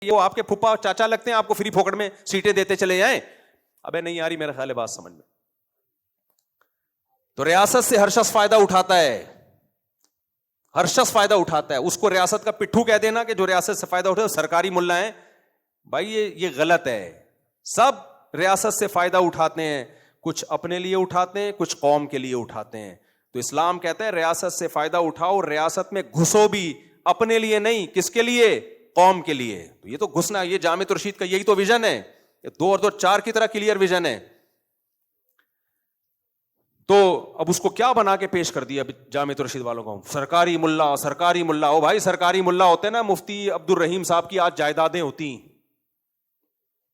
یہ وہ آپ کے پھپھا چاچا لگتے ہیں, آپ کو فری پھوکٹ میں سیٹیں دیتے چلے جائیں. ابے نہیں آ رہی میرا خیال ہے بات سمجھ میں. تو ریاست سے ہر شخص فائدہ اٹھاتا ہے, ہر شخص فائدہ اٹھاتا ہے. اس کو ریاست کا پٹھو کہہ دینا کہ جو ریاست سے فائدہ اٹھے سرکاری ملا ہیں, بھائی یہ غلط ہے. سب ریاست سے فائدہ اٹھاتے ہیں, کچھ اپنے لیے اٹھاتے ہیں, کچھ قوم کے لیے اٹھاتے ہیں. تو اسلام کہتا ہے ریاست سے فائدہ اٹھاؤ, ریاست میں گھسو بھی اپنے لیے نہیں, کس کے لیے؟ قوم کے لیے. تو یہ تو گھسنا, یہ جامع رشید کا یہی تو ویژن ہے, 2 اور 2 4 کی طرح کلیئر ویژن ہے. تو اب اس کو کیا بنا کے پیش کر دیا جامع رشید والوں کو؟ سرکاری ملا, سرکاری ملا. او بھائی سرکاری ملا ہوتے نا, مفتی عبد الرحیم صاحب کی آج جائیدادیں ہوتی,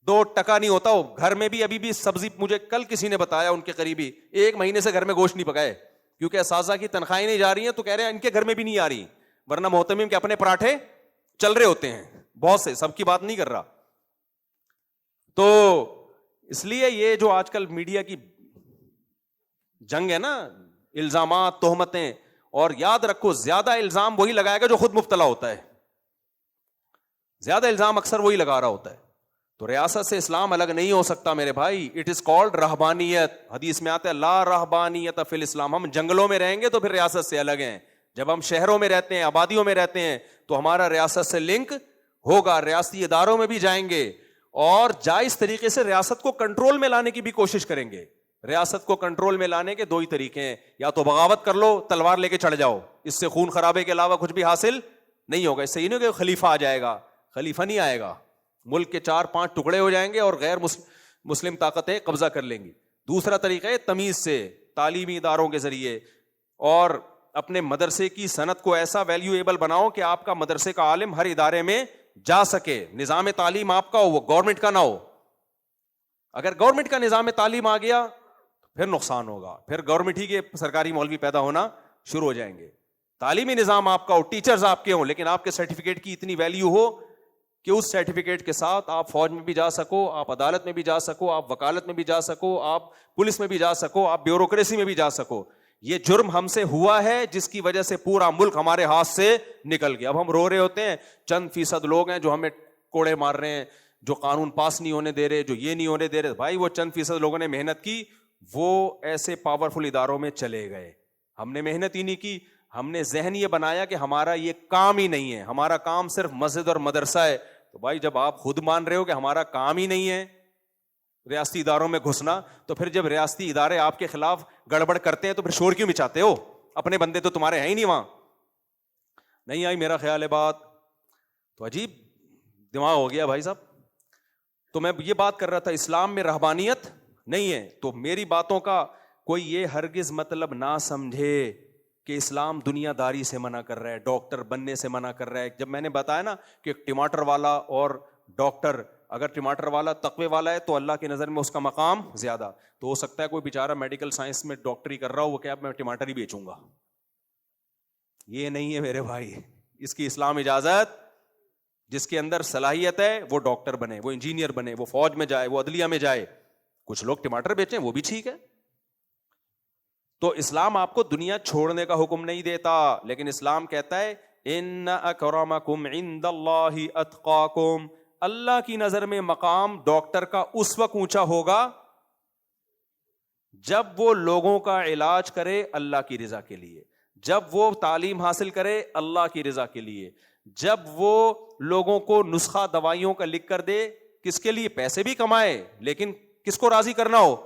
2 ٹکا نہیں ہوتا. گھر میں بھی ابھی بھی سبزی, مجھے کل کسی نے بتایا ان کے قریبی 1 مہینے سے گھر میں گوشت نہیں پکائے, کیونکہ اساتذہ کی تنخواہیں نہیں جا رہی ہیں. تو کہہ رہے ہیں ان کے گھر میں بھی نہیں آ رہی, ورنہ محتمم کے اپنے پراٹھے چل رہے ہوتے ہیں بہت سے, سب کی بات نہیں کر رہا. تو اس لیے یہ جو آج کل میڈیا کی جنگ ہے نا, الزامات, تہمتیں, اور یاد رکھو زیادہ الزام وہی لگائے گا جو خود مبتلا ہوتا ہے, زیادہ الزام اکثر وہی لگا رہا ہوتا ہے. تو ریاست سے اسلام الگ نہیں ہو سکتا میرے بھائی. اٹ از کالڈ رہبانیت. حدیث میں آتا ہے لا رہبانیت فی الاسلام. ہم جنگلوں میں رہیں گے تو پھر ریاست سے الگ ہیں. جب ہم شہروں میں رہتے ہیں, آبادیوں میں رہتے ہیں, تو ہمارا ریاست سے لنک ہوگا, ریاستی اداروں میں بھی جائیں گے, اور جائز طریقے سے ریاست کو کنٹرول میں لانے کی بھی کوشش کریں گے. ریاست کو کنٹرول میں لانے کے 2 ہی طریقے ہیں, یا تو بغاوت کر لو, تلوار لے کے چڑھ جاؤ, اس سے خون خرابے کے علاوہ کچھ بھی حاصل نہیں ہوگا. اس سے یہ نہیں کہ خلیفہ آ جائے گا, خلیفہ نہیں آئے گا, ملک کے 4-5 ٹکڑے ہو جائیں گے اور غیر مسلم طاقتیں قبضہ کر لیں گی. دوسرا طریقہ ہے تمیز سے, تعلیمی اداروں کے ذریعے, اور اپنے مدرسے کی صنعت کو ایسا ویلیویبل بناؤ کہ آپ کا مدرسے کا عالم ہر ادارے میں جا سکے. نظام تعلیم آپ کا ہو, وہ گورنمنٹ کا نہ ہو. اگر گورنمنٹ کا نظام تعلیم آ گیا پھر نقصان ہوگا, پھر گورنمنٹ ہی کے سرکاری مولوی پیدا ہونا شروع ہو جائیں گے. تعلیمی نظام آپ کا ہو, ٹیچرز آپ کے ہوں, لیکن آپ کے سرٹیفکیٹ کی اتنی ویلیو ہو کہ اس سرٹیفکیٹ کے ساتھ آپ فوج میں بھی جا سکو, آپ عدالت میں بھی جا سکو, آپ وکالت میں بھی جا سکو, آپ پولیس میں بھی جا سکو, آپ بیوروکریسی میں بھی جا سکو. یہ جرم ہم سے ہوا ہے جس کی وجہ سے پورا ملک ہمارے ہاتھ سے نکل گیا. اب ہم رو رہے ہوتے ہیں, چند فیصد لوگ ہیں جو ہمیں کوڑے مار رہے ہیں, جو قانون پاس نہیں ہونے دے رہے, جو یہ نہیں ہونے دے رہے. بھائی وہ چند فیصد لوگوں نے محنت کی, وہ ایسے پاورفل اداروں میں چلے گئے. ہم نے محنت ہی نہیں کی, ہم نے ذہن یہ بنایا کہ ہمارا یہ کام ہی نہیں ہے, ہمارا کام صرف مسجد اور مدرسہ ہے. تو بھائی جب آپ خود مان رہے ہو کہ ہمارا کام ہی نہیں ہے ریاستی اداروں میں گھسنا, تو پھر جب ریاستی ادارے آپ کے خلاف گڑبڑ کرتے ہیں تو پھر شور کیوں مچاتے ہو؟ اپنے بندے تو تمہارے ہیں ہی نہیں وہاں. نہیں آئی میرا خیال ہے بات؟ تو عجیب دماغ ہو گیا بھائی صاحب. تو میں یہ بات کر رہا تھا, اسلام میں رہبانیت نہیں ہے. تو میری باتوں کا کوئی یہ ہرگز مطلب نہ سمجھے کہ اسلام دنیا داری سے منع کر رہا ہے, ڈاکٹر بننے سے منع کر رہا ہے. جب میں نے بتایا نا کہ ٹماٹر والا اور ڈاکٹر, اگر ٹماٹر والا تقوی والا ہے تو اللہ کی نظر میں اس کا مقام زیادہ. تو ہو سکتا ہے کوئی بیچارہ میڈیکل سائنس میں ڈاکٹری کر رہا ہو, وہ کہ اب میں ٹماٹر ہی بیچوں گا. یہ نہیں ہے میرے بھائی, اس کی اسلام اجازت. جس کے اندر صلاحیت ہے وہ ڈاکٹر بنے, وہ انجینئر بنے, وہ فوج میں جائے, وہ عدلیہ میں جائے. کچھ لوگ ٹماٹر بیچیں وہ بھی ٹھیک ہے. تو اسلام آپ کو دنیا چھوڑنے کا حکم نہیں دیتا, لیکن اسلام کہتا ہے ان اکرمکم عند اللہ اتقاکم. اللہ کی نظر میں مقام ڈاکٹر کا اس وقت اونچا ہوگا جب وہ لوگوں کا علاج کرے اللہ کی رضا کے لیے, جب وہ تعلیم حاصل کرے اللہ کی رضا کے لیے, جب وہ لوگوں کو نسخہ دوائیوں کا لکھ کر دے, کس کے لیے؟ پیسے بھی کمائے لیکن کس کو راضی کرنا ہو.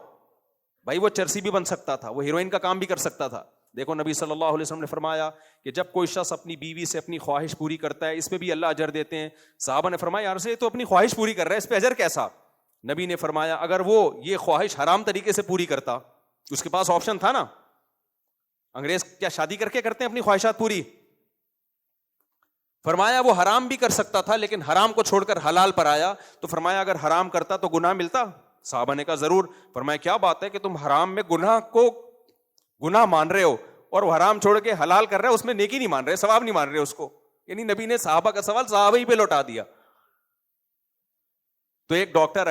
بھائی وہ چرسی بھی بن سکتا تھا, وہ ہیروئن کا کام بھی کر سکتا تھا. دیکھو نبی صلی اللہ علیہ وسلم نے فرمایا کہ جب کوئی شخص اپنی بیوی سے اپنی خواہش پوری کرتا ہے, اس پہ بھی اللہ اجر دیتے ہیں. صحابہ نے فرمایا یار سے تو اپنی خواہش پوری کر رہا ہے, اس پہ اجر کیسا؟ نبی نے فرمایا اگر وہ یہ خواہش حرام طریقے سے پوری کرتا, اس کے پاس آپشن تھا نا. انگریز کیا شادی کر کے کرتے ہیں اپنی خواہشات پوری؟ فرمایا وہ حرام بھی کر سکتا تھا, لیکن حرام کو چھوڑ کر حلال پر آیا. تو فرمایا اگر حرام کرتا تو گناہ ملتا؟ صحابہ نے کہا ضرور. فرمایا کیا بات ہے کہ تم حرام میں گناہ کو گناہ مان رہے ہو اور وہ حرام چھوڑ کے حلال کر رہے ہو, اس میں نیکی نہیں مان رہے, ثواب نہیں مان رہے اس کو. یعنی نبی نے صحابہ کا سوال صحابہ ہی پہ لوٹا دیا. تو ایک ڈاکٹر